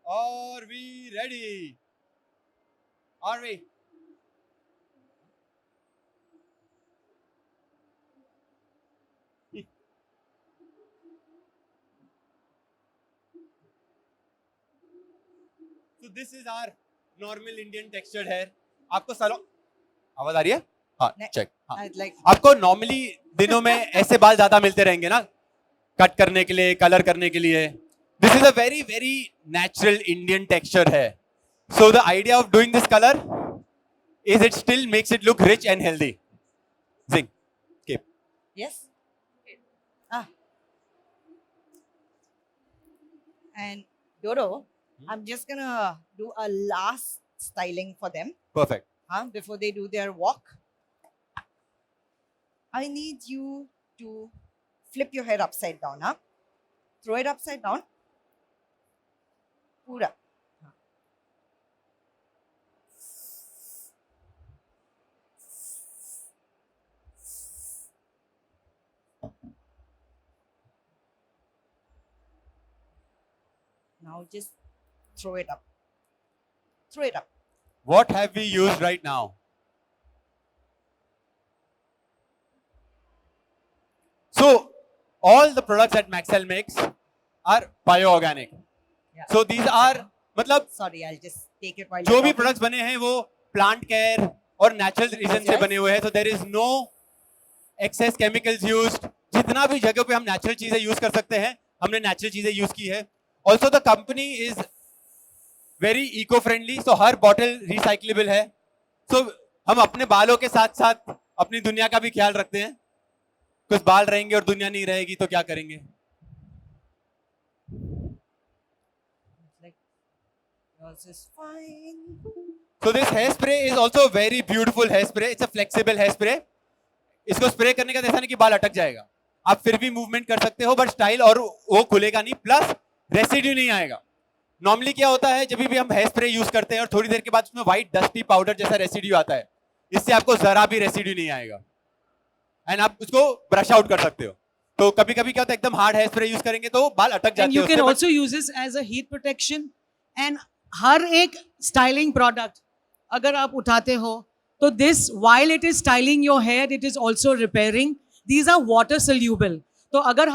Are we ready? Are we? So this is our normal Indian textured hair. आपको सलो आवाज आ रही है? हाँ, नहीं। चेक. हाँ. I'd like आपको नॉर्मली दिनों में ऐसे बाल ज्यादा मिलते रहेंगे ना, कट करने के लिए, कलर करने के लिए. This is a very very natural Indian texture है. So the idea of doing this colour is it still makes it look rich and healthy. जिंग कीप. yes. And Doro, I'm just gonna do a last styling for them. Perfect. Before they do their walk. I need you to flip your hair upside down. Throw it upside down. Pura. Now just throw it up. Throw it up. What have we used right now? So all the products that Maxell makes are bio-organic. Yeah. So these are मतलब Sorry, I'll just take it while जो you're भी talking. प्रोडक्ट्स बने हैं वो प्लांट केयर और नेचुरल रीजन से Yes. बने हुए हैं. So there is no excess chemicals used. जितना भी जगह पे हम नेचुरल चीजें यूज कर सकते हैं हमने नेचुरल चीजें यूज की है. Also the company is very eco friendly, so हर बॉटल रिसाइक्लेबल है. सो हम अपने बालों के साथ साथ अपनी दुनिया का भी ख्याल रखते हैं. कुछ बाल रहेंगे और दुनिया नहीं रहेगी तो क्या करेंगे? Like, Yours is fine. So this hairspray is also a very beautiful hairspray. It's a flexible hairspray. इसको स्प्रे करने का ऐसा नहीं कि बाल अटक जाएगा, आप फिर भी मूवमेंट कर सकते हो, बट स्टाइल और वो खुलेगा नहीं, प्लस रेसिड्यू नहीं आएगा. नॉर्मली क्या होता है, जब भी हम हेयर स्प्रे यूज करते हैं और थोड़ी देर के बाद उसमें व्हाइट डस्टी पाउडर जैसा रेसिड्यू आता है, इससे आपको जरा भी रेसिड्यू नहीं आएगा एंड आप उसको ब्रश आउट कर सकते हो. तो कभी कभी क्या होता है, एकदम हार्ड हेयर स्प्रे यूज करेंगे तो बाल अटक And जाते you हैं can उससे, also use this as a heat protection. And हर एक styling product अगर आप उठाते हो तो this, while it is styling your hair, it is also repairing. These are water soluble. तो अगर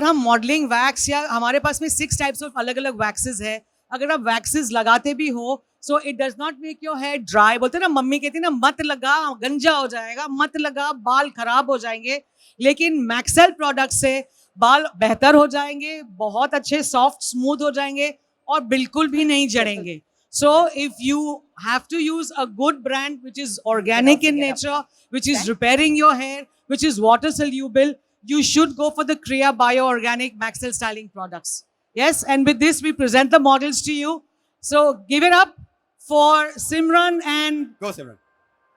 हम modeling wax या हमारे पास में 6 types of अलग अलग waxes है, अगर आप waxes लगाते भी हो, so it does not make your hair dry. बोलते हैं ना, मम्मी कहती है ना, मत लगा गंजा हो जाएगा, मत लगा बाल खराब हो जाएंगे. लेकिन मैक्सेल प्रोडक्ट से बाल बेहतर हो जाएंगे, बहुत अच्छे सॉफ्ट स्मूथ हो जाएंगे और बिल्कुल भी नहीं जड़ेंगे. So if you have to use a good brand which is organic in nature, which is repairing your hair, which is water soluble, you should go for the Kriya Bio Organic Maxel Styling products. Yes, and with this we present the models to you. So give it up for Simran and Go Simran.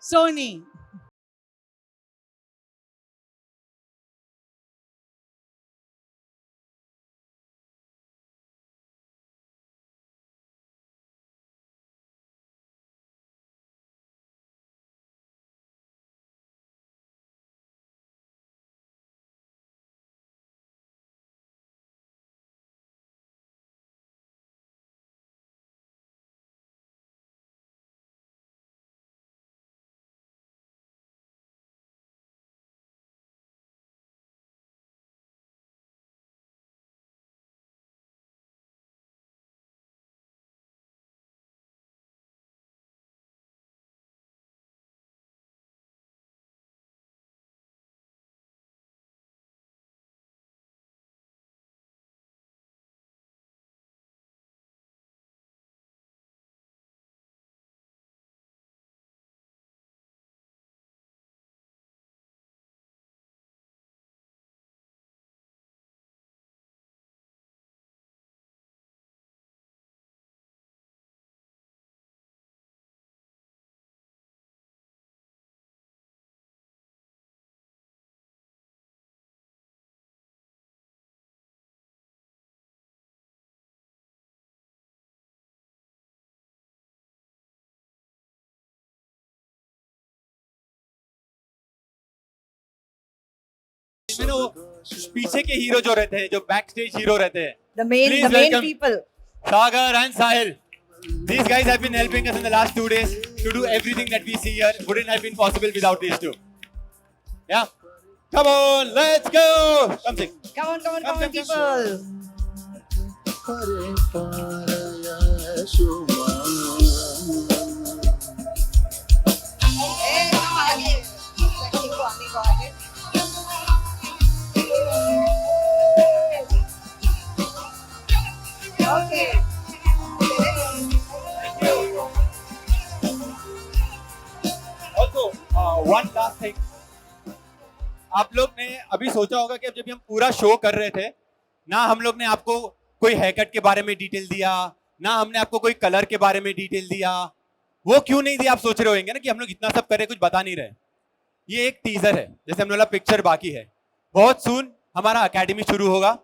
Sony. मैंने वो पीछे के हीरो जो रहते हैं, जो बैक स्टेज हीरो रहते हैं, The main Please welcome people. Sagar and Sahil. These guys have been helping us in the last 2 days to do everything that we see here. Wouldn't have been possible without these two. Yeah. Come on, let's go. Come sing. Come on, come on, come on, people. Hey, come आगे. Sexy को आगे. Okay. Also, one last thing. आप लोग ने अभी सोचा होगा कि अब जब हम पूरा शो कर रहे थे ना, हम लोग ने आपको कोई हेयर कट के बारे में डिटेल दिया ना, हमने आपको कोई कलर के बारे में डिटेल दिया. वो क्यों नहीं दिया, आप सोच रहे होंगे ना कि हम लोग इतना सब कर रहे कुछ बता नहीं रहे. ये एक टीजर है, जैसे हमने बोला पिक्चर बाकी है. बहुत सून हमारा अकेडमी शुरू होगा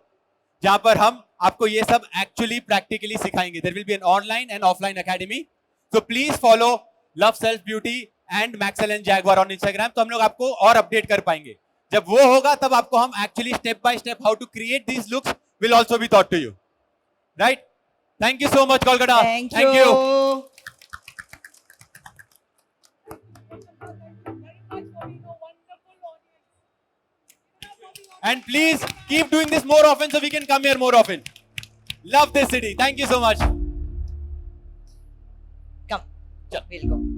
जहां पर हम आपको ये सब एक्चुअली प्रैक्टिकली सिखाएंगे. There will be an online and offline academy. So please follow love self beauty and Maxell and Jaguar on Instagram. तो हम लोग आपको और अपडेट कर पाएंगे. जब वो होगा तब आपको हम actually step by step how to create these looks will also be taught to you. Right. Thank you so much Kolkata. Thank you. And please keep doing this more often so we can come here more often. Love this city. Thank you so much. Come. We'll go.